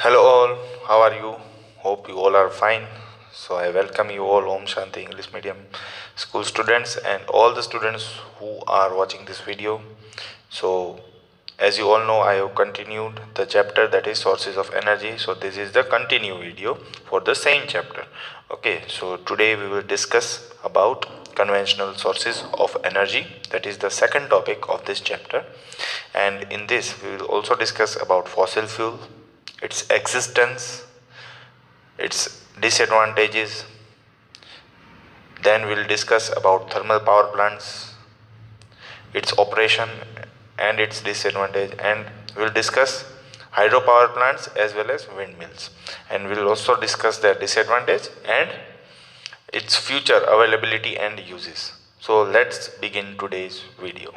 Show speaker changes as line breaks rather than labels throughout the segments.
Hello all, how are you? Hope you all are fine. So I welcome you all Om Shanti English Medium school students and all the students who are watching this video. So as you all know, I have continued the chapter that is sources of energy. So this is the continue video for the same chapter. Okay, so today we will discuss about conventional sources of energy. That is the second topic of this chapter. And in this we will also discuss about fossil fuel, its existence, its disadvantages. Then we'll discuss about thermal power plants, its operation and its disadvantage, and we'll discuss hydropower plants as well as windmills, and we'll also discuss their disadvantage and its future availability and uses. So let's begin today's video.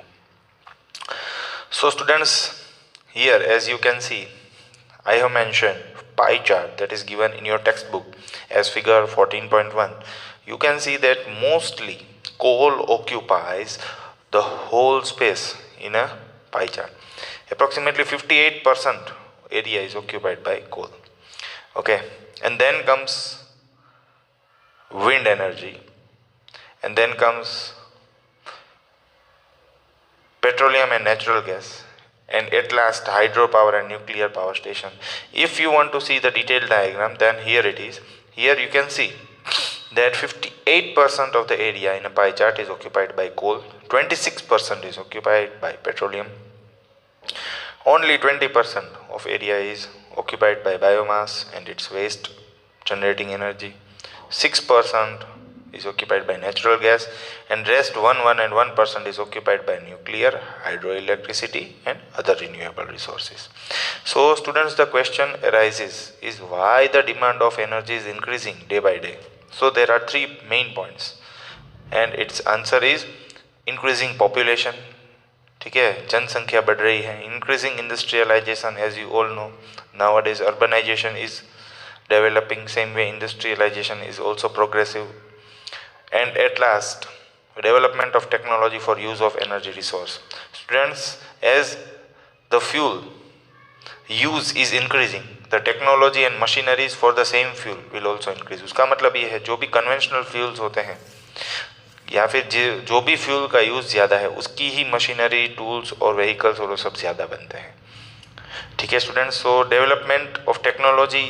So students, here as you can see, I have mentioned pie chart that is given in your textbook as figure 14.1. You can see that mostly coal occupies the whole space in a pie chart. Approximately 58% area is occupied by coal. Okay, and then comes wind energy, and then comes petroleum and natural gas, and at last hydropower and nuclear power station. If you want to see the detailed diagram, then here it is. Here you can see that 58% of the area in a pie chart is occupied by coal, 26% is occupied by petroleum, only 20% of area is occupied by biomass and its waste generating energy, 6% is occupied by natural gas, and rest 1 and 1% is occupied by nuclear, hydroelectricity and other renewable resources. So students, the question arises is why the demand of energy is increasing day by day. So there are three main points, and its answer is increasing population. ठीक है, जनसंख्या बढ़ रही है, increasing industrialization. As you all know, nowadays urbanization is developing, same way industrialization is also progressive. And at last, development of technology for use of energy resource. Students, as the fuel use is increasing, the technology and machineries for the same fuel will also increase. उसका मतलब ये है जो भी conventional fuels होते हैं या फिर जो भी फ्यूल का यूज़ ज़्यादा है उसकी ही मशीनरी, टूल्स और व्हीकल्स और वो सब ज़्यादा बनते हैं. ठीक है students, so development of technology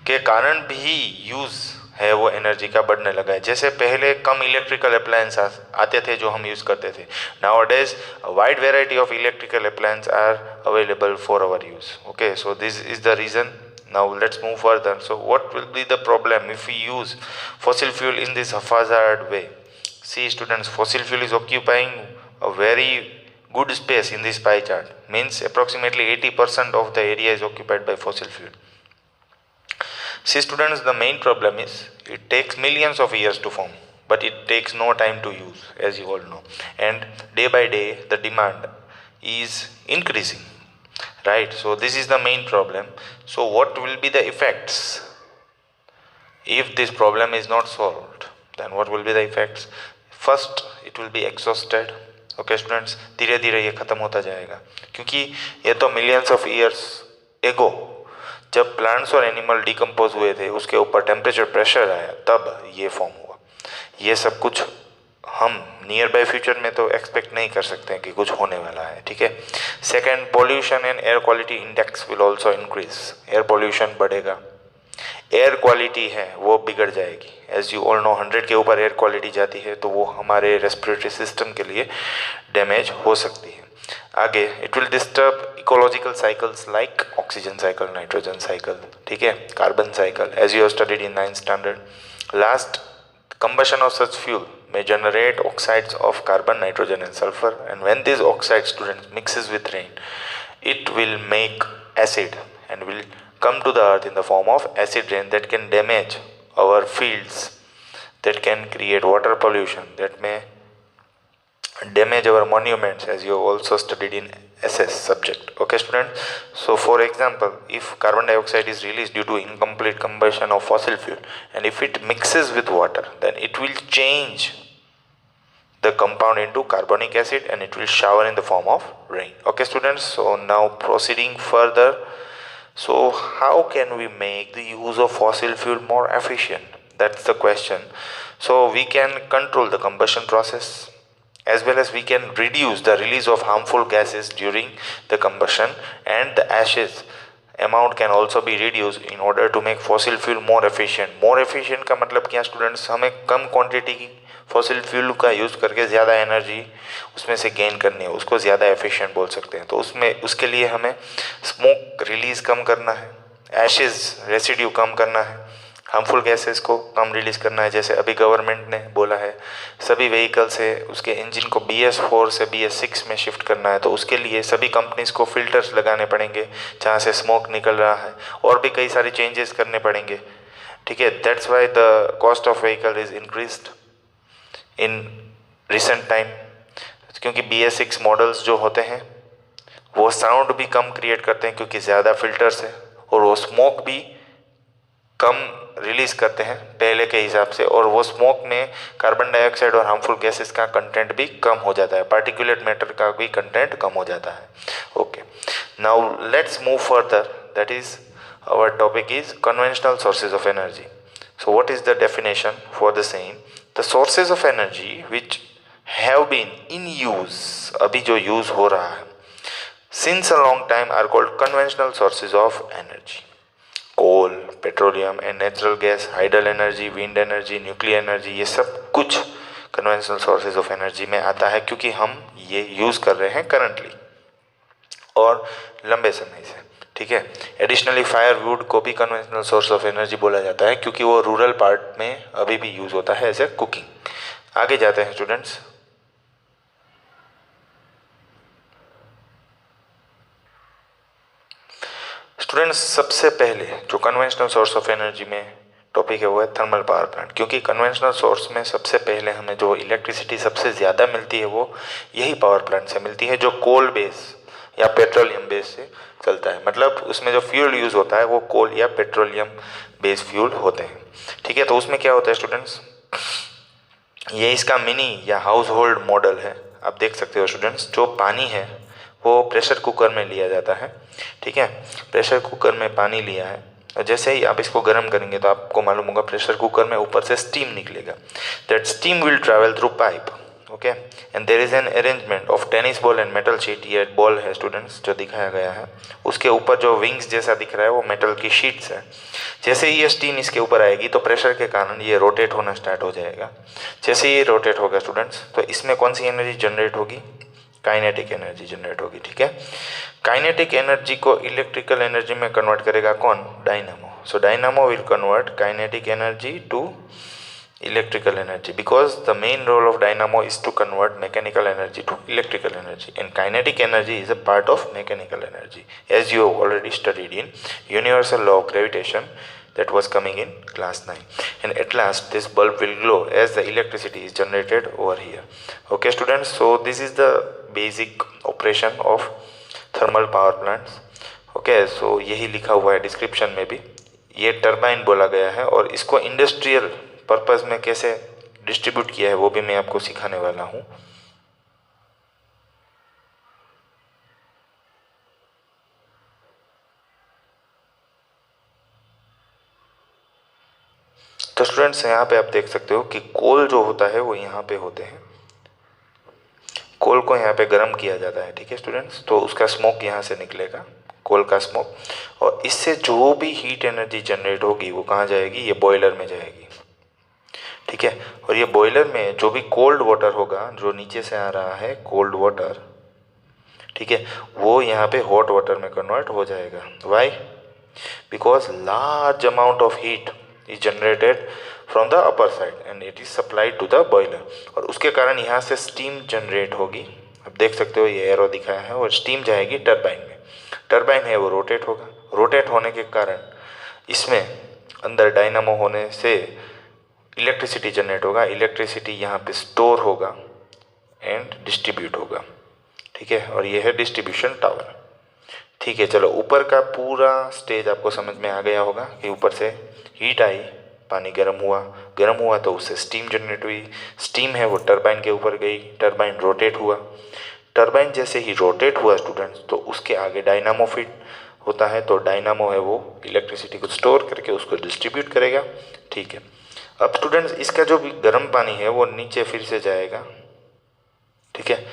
के कारण भी यूज़ है वो एनर्जी का बढ़ने लगा है. जैसे पहले कम इलेक्ट्रिकल अप्लायंस आते थे जो हम यूज़ करते थे. Nowadays wide variety of electrical appliance are available for our use. Okay, so this is the reason. Now let's move further. So what will be the problem if we use fossil fuel in this haphazard way? See students, fossil fuel is occupying a very good space in this pie chart. Means approximately 80% of the area is occupied by fossil fuel. See students, the main problem is it takes millions of years to form, but it takes no time to use, as you all know. And day by day the demand is increasing. Right, so this is the main problem. So what will be the effects if this problem is not solved? Then what will be the effects? First, it will be exhausted. Okay students, धीरे धीरे ये ख़त्म होता जाएगा, क्योंकि ये तो millions of years ago जब प्लांट्स और एनिमल डिकम्पोज हुए थे उसके ऊपर टेम्परेचर प्रेशर आया तब ये फॉर्म हुआ. ये सब कुछ हम नियर बाय फ्यूचर में तो एक्सपेक्ट नहीं कर सकते हैं कि कुछ होने वाला है. ठीक है. Second, pollution and air quality index will also increase. Air pollution बढ़ेगा, एयर क्वालिटी है वो बिगड़ जाएगी. एज यू ऑल नो 100 के ऊपर एयर क्वालिटी जाती है तो वो हमारे रेस्पिरेटरी सिस्टम के लिए डैमेज हो सकती है. आगे, it will disturb ecological cycles like oxygen cycle, nitrogen cycle, ठीक है, carbon cycle, as you have studied in 9th standard. Last, combustion of such fuel may generate oxides of carbon, nitrogen and sulfur, and when these oxides students mixes with rain, it will make acid and will come to the earth in the form of acid rain that can damage our fields, that can create water pollution, that may damage our monuments, as you have also studied in SS subject. Okay students, so for example, if carbon dioxide is released due to incomplete combustion of fossil fuel and if it mixes with water, then it will change the compound into carbonic acid and it will shower in the form of rain. Okay students, so now proceeding further, So how can we make the use of fossil fuel more efficient? That's the question. So we can control the combustion process, as well as we can reduce the release of harmful gases during the combustion, and the ashes amount can also be reduced in order to make fossil fuel more efficient. More efficient का मतलब क्या students, हमें कम quantity की fossil fuel का use करके ज़्यादा energy उसमें से गेन करनी है, उसको ज़्यादा एफिशिएंट बोल सकते हैं। तो उसमें उसके लिए हमें स्मोक रिलीज़ कम करना है, एशेज़ रेसिड्यू कम करना है, हार्मफुल गैसेस को कम रिलीज़ करना है। जैसे अभी गवर्नमेंट ने बोला है सभी व्हीकल से उसके इंजन को BS4 से BS6 में शिफ्ट करना है, तो उसके लिए सभी कंपनीज़ को फिल्टर्स लगाने पड़ेंगे जहाँ से स्मोक निकल रहा है, और भी कई सारे चेंजेस करने पड़ेंगे। ठीक है, that's why the cost of vehicle is increased in recent time, क्योंकि BS6 मॉडल्स जो होते हैं वो साउंड भी कम क्रिएट करते हैं क्योंकि ज़्यादा फिल्टर्स है, और वो स्मोक भी कम रिलीज़ करते हैं पहले के हिसाब से, और वो स्मोक में कार्बन डाइऑक्साइड और हार्मफुल गैसेस का कंटेंट भी कम हो जाता है, पार्टिकुलेट मैटर का भी कंटेंट कम हो जाता है। Okay, now let's move further, that is our topic is conventional sources of energy. So what is the definition for the same? The sources of energy which have been in use, अभी जो use हो रहा है, since a long time are called conventional sources of energy. Coal, petroleum and natural gas, hydel energy, wind energy, nuclear energy, ये सब कुछ conventional sources of energy में आता है क्योंकि हम ये यूज़ कर रहे हैं करंटली और लंबे समय से। ठीक है, एडिशनली फायरवुड को भी कन्वेंशनल सोर्स ऑफ एनर्जी बोला जाता है क्योंकि वो रूरल पार्ट में अभी भी यूज़ होता है एज ए कुकिंग। आगे जाते हैं स्टूडेंट्स। स्टूडेंट्स, सबसे पहले जो कन्वेंशनल सोर्स ऑफ एनर्जी में टॉपिक है वो है थर्मल पावर प्लांट, क्योंकि कन्वेंशनल सोर्स में सबसे पहले हमें जो इलेक्ट्रिसिटी सबसे ज़्यादा मिलती है वो यही पावर प्लांट से मिलती है, जो कोल बेस या पेट्रोलियम बेस से चलता है। मतलब उसमें जो फ्यूल यूज़ होता है वो कोल या पेट्रोलियम बेस फ्यूल होते हैं। ठीक है, तो उसमें क्या होता है स्टूडेंट्स, ये इसका मिनी या हाउस होल्ड मॉडल है। आप देख सकते हो स्टूडेंट्स, जो पानी है वो प्रेशर कुकर में लिया जाता है। ठीक है, प्रेशर कुकर में पानी लिया है, और जैसे ही आप इसको गर्म करेंगे तो आपको मालूम होगा प्रेशर कुकर में ऊपर से स्टीम निकलेगा। That steam will travel through pipe, okay, and there is an arrangement of tennis ball and metal sheet. ये बॉल है स्टूडेंट्स जो दिखाया गया है, उसके ऊपर जो विंग्स जैसा दिख रहा है वो मेटल की शीट्स है। जैसे ही ये स्टीम इसके ऊपर आएगी तो प्रेशर के कारण ये रोटेट होना स्टार्ट हो जाएगा। जैसे ये रोटेट होगा स्टूडेंट्स, तो इसमें कौन सी एनर्जी जनरेट होगी? काइनेटिक एनर्जी जनरेट होगी। ठीक है, काइनेटिक एनर्जी को इलेक्ट्रिकल एनर्जी में कन्वर्ट करेगा कौन? Dynamo. So dynamo will convert kinetic energy to electrical energy, because the main role of dynamo is to convert mechanical energy to electrical energy, and kinetic energy is a part of mechanical energy, as you have already studied in universal law of gravitation that was coming in class 9. And at last this bulb will glow as the electricity is generated over here. Okay students, so this is the basic operation of thermal power plants. Okay, so यही लिखा हुआ है description में भी, ये turbine बोला गया है, और इसको इंडस्ट्रियल पर्पस में कैसे डिस्ट्रीब्यूट किया है वो भी मैं आपको सिखाने वाला हूँ। तो स्टूडेंट्स, यहाँ पे आप देख सकते हो कि कोल जो होता है वो यहाँ पे होते हैं। कोल को यहाँ पे गर्म किया जाता है। ठीक है स्टूडेंट्स, तो उसका स्मोक यहाँ से निकलेगा, कोल का स्मोक, और इससे जो भी हीट एनर्जी जनरेट होगी वो कहाँ जाएगी? ये बॉयलर में जाएगी। ठीक है, और ये बॉयलर में जो भी कोल्ड वाटर होगा, जो नीचे से आ रहा है कोल्ड वाटर, ठीक है, वो यहाँ पे हॉट वाटर में कन्वर्ट हो जाएगा। Why? Because large amount of heat is generated from the upper side and it is supplied to the boiler, और उसके कारण यहाँ से स्टीम जनरेट होगी। आप देख सकते हो ये एरो दिखाया है, और स्टीम जाएगी टरबाइन में। टरबाइन है वो रोटेट होगा, रोटेट होने के कारण इसमें अंदर डायनामो होने से इलेक्ट्रिसिटी जनरेट होगा। इलेक्ट्रिसिटी यहाँ पे स्टोर होगा एंड डिस्ट्रीब्यूट होगा। ठीक है, और ये है डिस्ट्रीब्यूशन टावर। ठीक है, चलो ऊपर का पूरा स्टेज आपको समझ में आ गया होगा कि ऊपर से हीट आई, पानी गर्म हुआ तो उससे स्टीम जनरेट हुई। स्टीम है वो टरबाइन के ऊपर गई, टरबाइन रोटेट हुआ। टरबाइन जैसे ही रोटेट हुआ स्टूडेंट्स, तो उसके आगे डायनामो फिट होता है तो डायनामो है वो इलेक्ट्रिसिटी को स्टोर करके उसको डिस्ट्रीब्यूट करेगा। ठीक है, अब स्टूडेंट्स इसका जो भी गर्म पानी है वो नीचे फिर से जाएगा। ठीक है,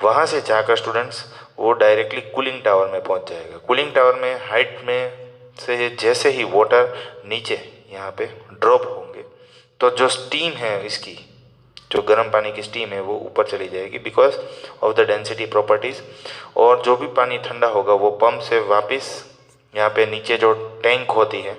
वहाँ से जाकर स्टूडेंट्स वो डायरेक्टली कूलिंग टावर में पहुँच जाएगा। कूलिंग टावर में हाइट में से जैसे ही वाटर नीचे यहाँ पे ड्रॉप होंगे तो जो स्टीम है इसकी, जो गर्म पानी की स्टीम है वो ऊपर चली जाएगी because of the density properties, और जो भी पानी ठंडा होगा वो पंप से वापस यहाँ पे नीचे जो टैंक होती है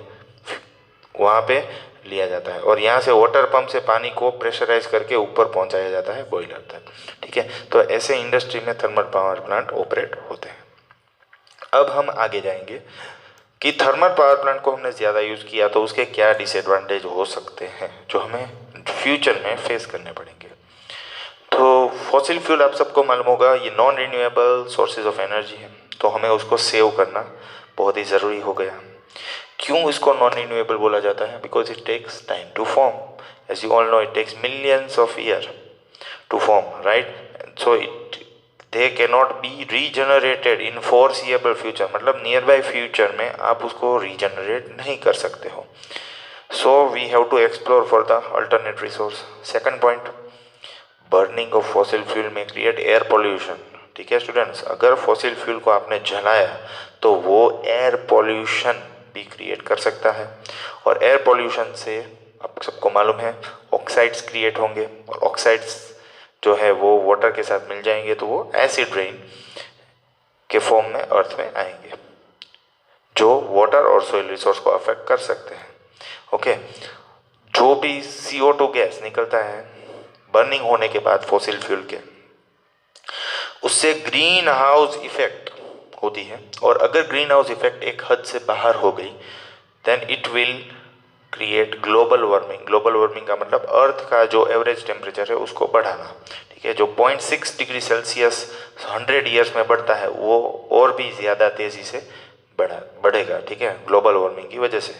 वहाँ पे लिया जाता है और यहाँ से वाटर पंप से पानी को प्रेशराइज करके ऊपर पहुँचाया जाता है बॉयलर तक। ठीक है, तो ऐसे इंडस्ट्री में थर्मल पावर प्लांट ऑपरेट होते हैं। अब हम आगे जाएंगे कि थर्मल पावर प्लांट को हमने ज़्यादा यूज़ किया तो उसके क्या डिसएडवांटेज हो सकते हैं जो हमें फ्यूचर में फेस करने पड़ेंगे। तो फॉसिल फ्यूल आप सबको मालूम होगा ये non renewable sources of energy है, तो हमें उसको सेव करना बहुत ही ज़रूरी हो गया। क्यों इसको नॉन रिन्यूएबल बोला जाता है? Because it takes time to form, as you all know it takes millions of year to form, right? So they cannot be regenerated in foreseeable future, मतलब नियर बाई फ्यूचर में आप उसको regenerate नहीं कर सकते हो। So we have to explore for the alternate resource. Second point, burning of fossil fuel में create air pollution. ठीक है स्टूडेंट्स, अगर फॉसिल फ्यूल को आपने जलाया तो वो एयर पॉल्यूशन भी क्रिएट कर सकता है, और एयर पॉल्यूशन से आप सबको मालूम है ऑक्साइड्स क्रिएट होंगे, और ऑक्साइड्स जो है वो वाटर के साथ मिल जाएंगे तो वो एसिड रेन के फॉर्म में अर्थ में आएंगे जो वाटर और सोइल रिसोर्स को अफेक्ट कर सकते हैं। ओके, जो भी CO2 गैस निकलता है बर्निंग होने के बाद फॉसिल फ्यूल के, उससे ग्रीन हाउस इफेक्ट होती है, और अगर ग्रीन हाउस इफेक्ट एक हद से बाहर हो गई then it will create global warming. Global warming का मतलब अर्थ का जो एवरेज टेम्परेचर है उसको बढ़ाना। ठीक है, जो 0.6 डिग्री सेल्सियस 100 ईयर्स में बढ़ता है वो और भी ज़्यादा तेज़ी से बढ़ेगा। ठीक है, ग्लोबल वार्मिंग की वजह से।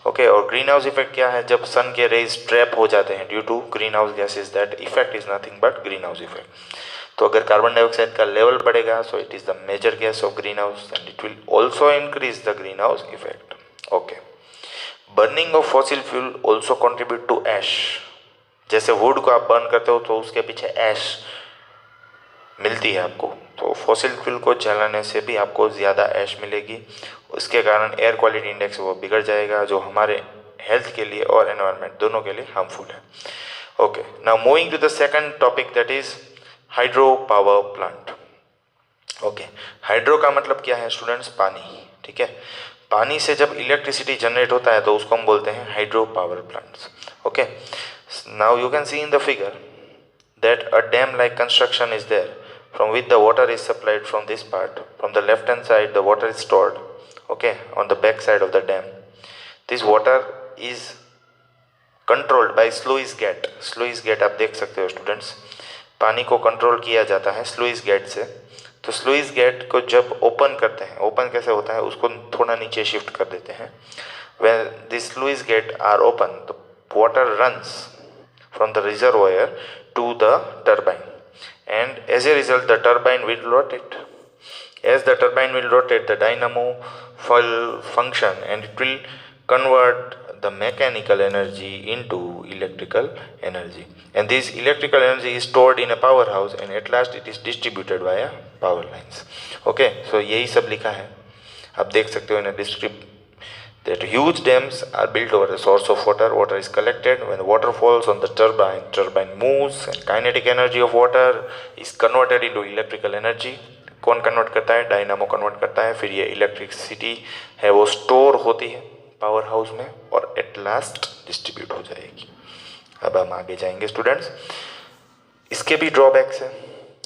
ओके, और ग्रीन हाउस इफेक्ट क्या है? जब सन के रेज ट्रैप हो जाते हैं due to green house gases, that effect is nothing but green house effect. तो अगर कार्बन डाइऑक्साइड का लेवल बढ़ेगा so it is the major gas of green house and it will also increase the green house effect. Okay, burning of fossil fuel also contribute to ash. जैसे wood को आप burn करते हो तो उसके पीछे ऐश मिलती है आपको, तो फॉसिल फ्यूल को जलाने से भी आपको ज़्यादा ऐश मिलेगी। उसके कारण एयर क्वालिटी इंडेक्स वो बिगड़ जाएगा जो हमारे हेल्थ के लिए और एनवायरनमेंट दोनों के लिए हार्मफुल है। Okay, now moving to the second topic that is hydro power plant. Okay, hydro का मतलब क्या है स्टूडेंट्स? पानी। ठीक है, पानी से जब इलेक्ट्रिसिटी जनरेट होता है तो उसको हम बोलते हैं hydro power plants. Okay, now you can see in the figure that a dam like construction is there from which the water is supplied from this part. From the left hand side the water is stored, okay, on the back side of the dam. This water is controlled by sluice gate. Sluice gate आप देख सकते हो students, पानी को control किया जाता है sluice gate से। तो sluice gate को जब ओपन करते हैं, ओपन कैसे होता है उसको थोड़ा नीचे शिफ्ट कर देते हैं। When these sluice gate are open, the water runs from the reservoir to the turbine, and as a result the turbine will rotate. As the turbine will rotate, the dynamo will function and it will convert the mechanical energy into electrical energy, and this electrical energy is stored in a powerhouse and at last it is distributed via power lines. Okay, so यही सब लिखा है, आप देख सकते हो in a description that huge dams are built over a source of water. Water is collected. When water falls on the turbine, turbine moves and kinetic energy of water is converted into electrical energy. कौन convert करता है? Dynamo convert करता है। फिर ये electricity है वो store होती है पावर हाउस में और एट लास्ट डिस्ट्रीब्यूट हो जाएगी। अब हम आगे जाएंगे स्टूडेंट्स। इसके भी ड्रॉबैक्स हैं,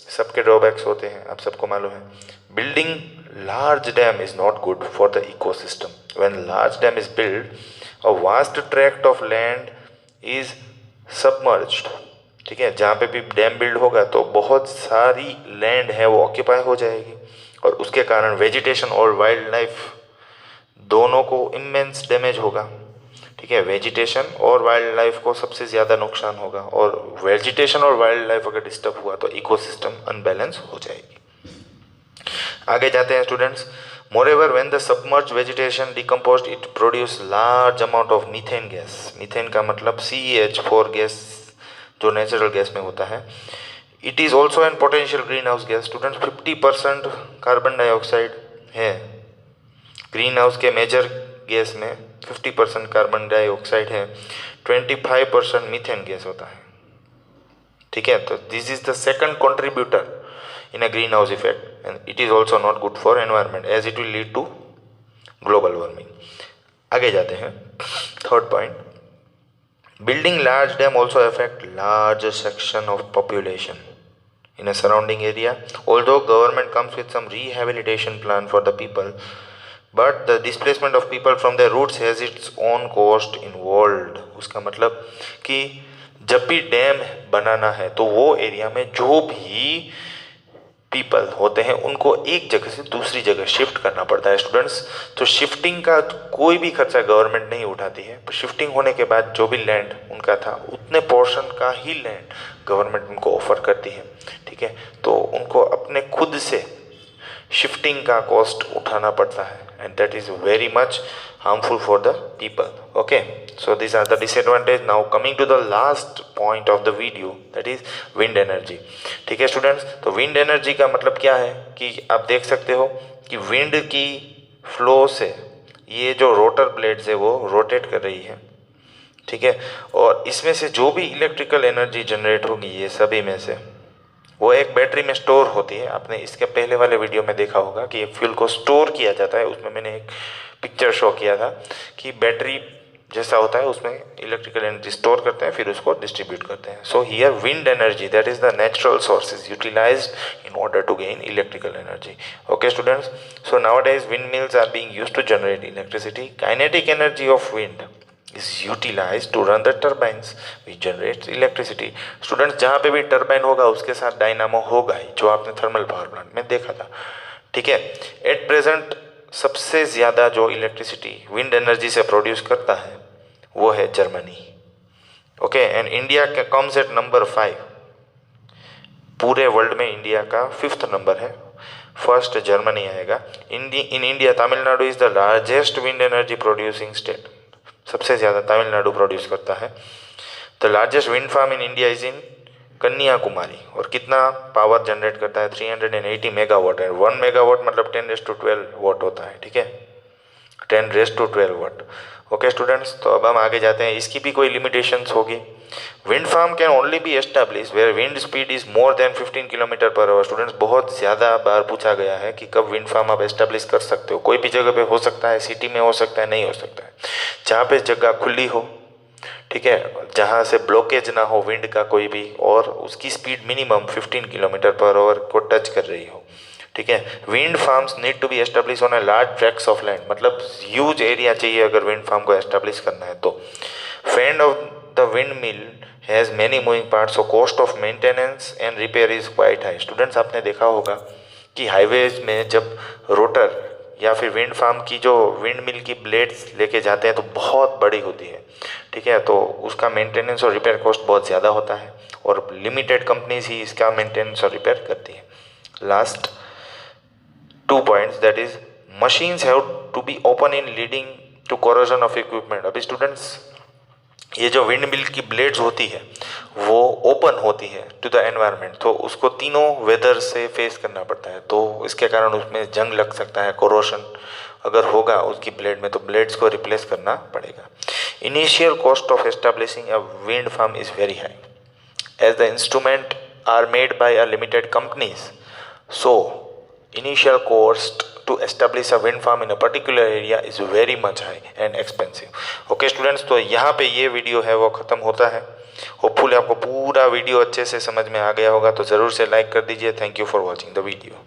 सबके ड्रॉबैक्स होते हैं, आप सबको मालूम है। Building large dam is not good for the ecosystem. When large dam is built, a vast tract of land is submerged. ठीक है, जहाँ पे भी डैम बिल्ड होगा तो बहुत सारी लैंड है वो ऑक्यूपाई हो जाएगी और उसके कारण वेजिटेशन और वाइल्ड लाइफ दोनों को इमेंस डैमेज होगा। ठीक है, वेजिटेशन और वाइल्ड लाइफ को सबसे ज़्यादा नुकसान होगा, और वेजिटेशन और वाइल्ड लाइफ अगर डिस्टर्ब हुआ तो इकोसिस्टम अनबैलेंस हो जाएगी। आगे जाते हैं students. Moreover, when the submerged vegetation decomposed, it produced large amount of methane gas. Methane का मतलब CH4 गैस जो नेचुरल गैस में होता है. It is also an potential greenhouse gas. Students 50% carbon dioxide है. ग्रीन हाउस के major gas में 50% carbon dioxide है, 25% मीथेन गैस होता है. ठीक है, तो this is the second contributor in a greenhouse effect, and it is also not good for environment as it will lead to global warming. आगे जाते हैं. Third point, building large dam also affect large section of population in a surrounding area. Although government comes with some rehabilitation plan for the people, but the displacement of people from their roots has its own cost involved. उसका मतलब कि जब भी dam बनाना है तो वो area में जो भी पीपल होते हैं उनको एक जगह से दूसरी जगह शिफ्ट करना पड़ता है. स्टूडेंट्स, तो शिफ्टिंग का कोई भी खर्चा गवर्नमेंट नहीं उठाती है. शिफ्टिंग होने के बाद जो भी लैंड उनका था उतने पोर्शन का ही लैंड गवर्नमेंट उनको ऑफर करती है. ठीक है, तो उनको अपने खुद से शिफ्टिंग का कॉस्ट उठाना पड़ता है, and that is very much harmful for the people. Okay, so these are the disadvantage. Now coming to the last point of the video, that is wind energy. ठीक है स्टूडेंट्स, तो wind energy का मतलब क्या है कि आप देख सकते हो कि wind की फ्लो से ये जो रोटर ब्लेड्स है वो रोटेट कर रही है. ठीक है, और इसमें से जो भी इलेक्ट्रिकल एनर्जी जनरेट होगी ये सभी में से वो एक बैटरी में स्टोर होती है. आपने इसके पहले वाले वीडियो में देखा होगा कि एक फ्यूल को स्टोर किया जाता है. उसमें मैंने एक पिक्चर शो किया था कि बैटरी जैसा होता है, उसमें इलेक्ट्रिकल एनर्जी स्टोर करते हैं फिर उसको डिस्ट्रीब्यूट करते हैं. So here wind energy, that is the natural sources utilised in order to gain electrical energy. Okay students, so nowadays wind mills are being used to generate electricity. Kinetic energy of wind is utilized to run the turbines which generates electricity. Students, जहाँ पे भी turbine होगा उसके साथ dynamo होगा ही, जो आपने thermal power plant में देखा था. ठीक है, एट प्रेजेंट सबसे ज़्यादा जो इलेक्ट्रिसिटी विंड एनर्जी से प्रोड्यूस करता है वो है जर्मनी. ओके, एंड इंडिया का कम्स एट नंबर 5. पूरे वर्ल्ड में इंडिया का 5th नंबर है. फर्स्ट जर्मनी आएगा. In India Tamil Nadu is the largest wind energy producing state. सबसे ज़्यादा तमिलनाडु प्रोड्यूस करता है. The largest wind farm in India is in Kanyakumari. और कितना पावर जनरेट करता है? 380 मेगावाट है. 1 मेगावाट मतलब 10⁻12 वाट होता है. ठीक है, 10⁻12 वाट. ओके स्टूडेंट्स, तो अब हम आगे जाते हैं. इसकी भी कोई लिमिटेशंस होगी. Wind farm can only be establish where wind speed is more than 15 kilometre per hour. Students, बहुत ज़्यादा बार पूछा गया है कि कब विंड फार्म आप एस्टैब्लिश कर सकते हो. कोई भी जगह पे हो सकता है, सिटी में हो सकता है, नहीं हो सकता है. जहाँ पे जगह खुली हो, ठीक है, जहाँ से ब्लॉकेज ना हो विंड का कोई भी, और उसकी speed minimum 15 kilometre per hour को टच कर रही हो. ठीक है, wind farms need to be establish on a large tracts of land. मतलब ह्यूज एरिया चाहिए अगर विंड फार्म को एस्टेब्लिश करना है तो. Fan of the wind mill has many moving parts, so cost of maintenance and repair is quite high. Students, आपने देखा होगा कि हाईवेज में जब रोटर या फिर विंड फार्म की जो विंड मिल की ब्लेड्स लेके जाते हैं तो बहुत बड़ी होती है. ठीक है, तो उसका मेंटेनेंस और रिपेयर कॉस्ट बहुत ज़्यादा होता है और लिमिटेड कंपनीज ही इसका मेंटेनेंस और रिपेयर करती है. Last 2 points, that is machines have to be open in leading to corrosion of equipment. अभी स्टूडेंट्स, ये जो विंड मिल की ब्लेड्स होती है वो ओपन होती है टू द एनवायरनमेंट, तो उसको तीनों वेदर से फेस करना पड़ता है. तो इसके कारण उसमें जंग लग सकता है, कोरोशन अगर होगा उसकी ब्लेड में तो ब्लेड्स को रिप्लेस करना पड़ेगा. Initial cost of establishing a wind farm is very high as the instrument are made by a limited companies. So initial cost to establish a wind farm in a particular area is very much high and expensive. Okay students, तो यहाँ पे ये video है वो ख़त्म होता है. Hopefully आपको पूरा वीडियो अच्छे से समझ में आ गया होगा, तो ज़रूर से लाइक कर दीजिए. Thank you for watching the video.